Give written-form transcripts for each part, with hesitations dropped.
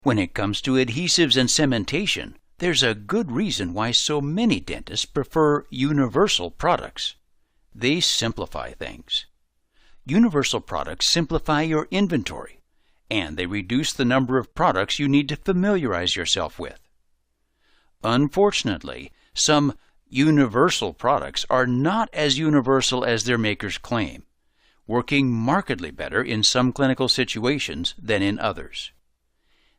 When it comes to adhesives and cementation, there's a good reason why so many dentists prefer universal products. They simplify things. Universal products simplify your inventory, and they reduce the number of products you need to familiarize yourself with. Unfortunately, some universal products are not as universal as their makers claim, working markedly better in some clinical situations than in others.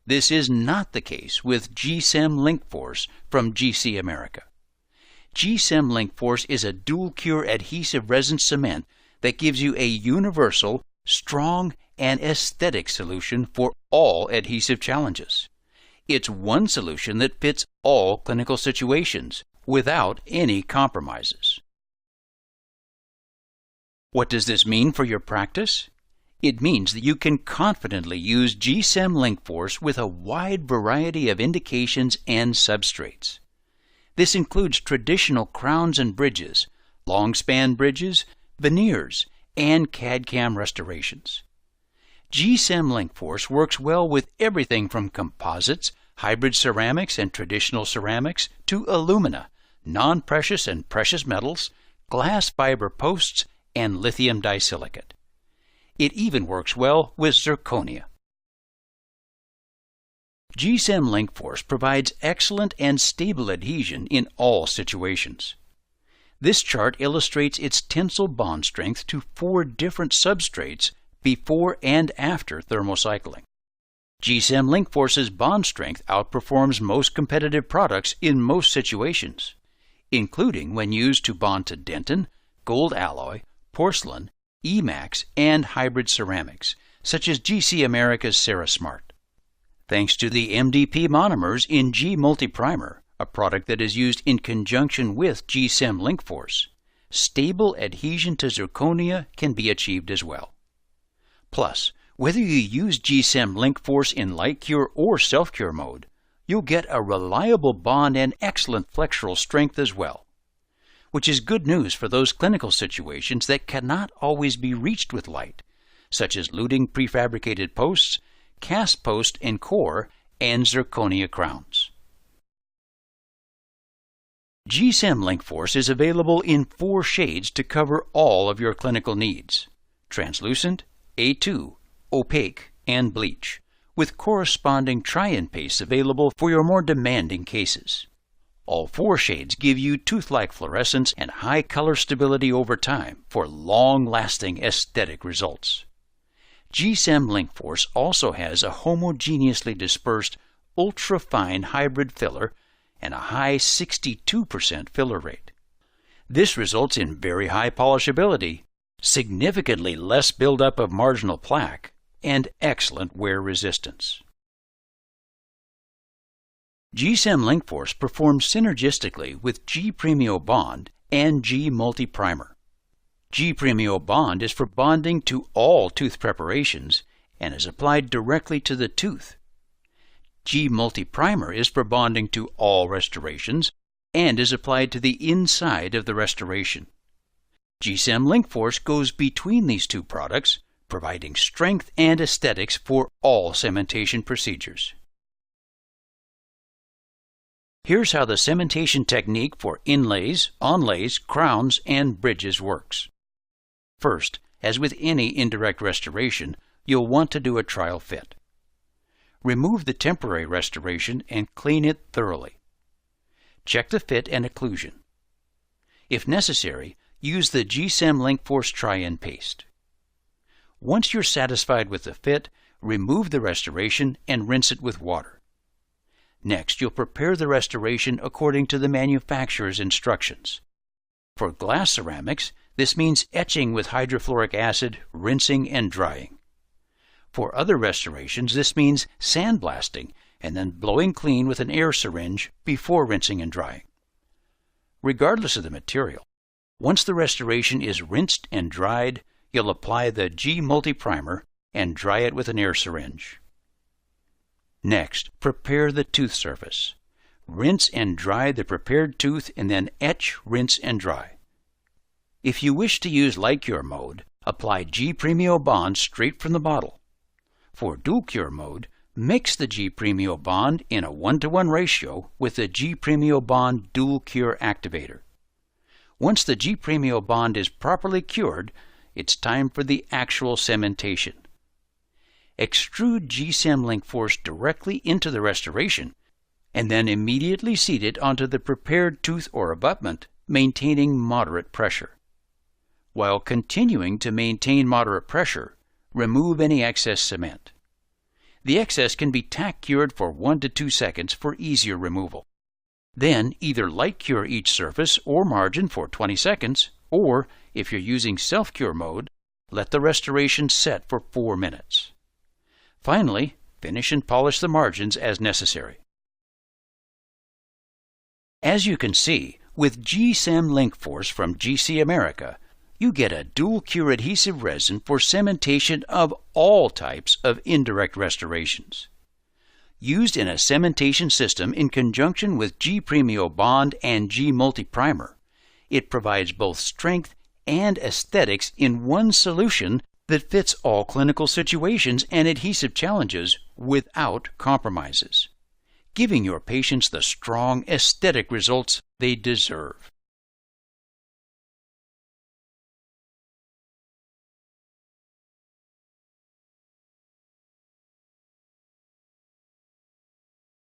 This is not the case with G-CEM LinkForce from GC America. G-CEM LinkForce is a dual-cure adhesive resin cement that gives you a universal, strong, and aesthetic solution for all adhesive challenges. It's one solution that fits all clinical situations without any compromises. What does this mean for your practice? It means that you can confidently use G-CEM LinkForce with a wide variety of indications and substrates. This includes traditional crowns and bridges, long-span bridges, veneers, and CAD/CAM restorations. G-CEM LinkForce works well with everything from composites, hybrid ceramics and traditional ceramics, to alumina, non-precious and precious metals, glass fiber posts, and lithium disilicate. It even works well with zirconia. G-CEM LinkForce provides excellent and stable adhesion in all situations. This chart illustrates its tensile bond strength to 4 different substrates before and after thermocycling. G-CEM LinkForce's bond strength outperforms most competitive products in most situations, including when used to bond to dentin, gold alloy, porcelain, Emax, and hybrid ceramics, such as GC America's CeraSmart. Thanks to the MDP monomers in G Multi-Primer, a product that is used in conjunction with G-CEM LinkForce, stable adhesion to zirconia can be achieved as well. Plus, whether you use G-CEM LinkForce in light cure or self-cure mode, you'll get a reliable bond and excellent flexural strength as well, which is good news for those clinical situations that cannot always be reached with light, such as luting prefabricated posts, cast post and core, and zirconia crowns. G-CEM LinkForce is available in 4 shades to cover all of your clinical needs: translucent, A2, opaque, and bleach, with corresponding try-in pastes available for your more demanding cases. All 4 shades give you tooth-like fluorescence and high color stability over time for long-lasting aesthetic results. G-CEM LinkForce also has a homogeneously dispersed, ultra-fine hybrid filler and a high 62% filler rate. This results in very high polishability, significantly less buildup of marginal plaque, and excellent wear resistance. G-CEM LinkForce performs synergistically with G Premio Bond and G Multi-Primer. G Premio Bond is for bonding to all tooth preparations and is applied directly to the tooth. G Multi-Primer is for bonding to all restorations and is applied to the inside of the restoration. G-CEM LinkForce goes between these 2 products, providing strength and aesthetics for all cementation procedures. Here's how the cementation technique for inlays, onlays, crowns, and bridges works. First, as with any indirect restoration, you'll want to do a trial fit. Remove the temporary restoration and clean it thoroughly. Check the fit and occlusion. If necessary, use the G-CEM LinkForce try-in paste. Once you're satisfied with the fit, remove the restoration and rinse it with water. Next, you'll prepare the restoration according to the manufacturer's instructions. For glass ceramics, this means etching with hydrofluoric acid, rinsing, and drying. For other restorations, this means sandblasting and then blowing clean with an air syringe before rinsing and drying. Regardless of the material, once the restoration is rinsed and dried, you'll apply the G Multi-Primer and dry it with an air syringe. Next, prepare the tooth surface. Rinse and dry the prepared tooth and then etch, rinse, and dry. If you wish to use light cure mode, apply G Premio Bond straight from the bottle. For dual cure mode, Mix the G-Premio bond in a 1:1 ratio with the G-Premio bond dual cure activator. Once the G-Premio bond is properly cured, it's time for the actual cementation. Extrude G-CEM LinkForce directly into the restoration, and then immediately seat it onto the prepared tooth or abutment, maintaining moderate pressure. While continuing to maintain moderate pressure, remove any excess cement. The excess can be tack cured for 1 to 2 seconds for easier removal. Then either light cure each surface or margin for 20 seconds, or, if you're using self-cure mode, let the restoration set for 4 minutes. Finally, finish and polish the margins as necessary. As you can see, with G-CEM LinkForce from GC America, you get a dual cure adhesive resin for cementation of all types of indirect restorations. Used in a cementation system in conjunction with G-Premio bond and G-Multi-Primer, it provides both strength and aesthetics in one solution that fits all clinical situations and adhesive challenges without compromises, giving your patients the strong aesthetic results they deserve.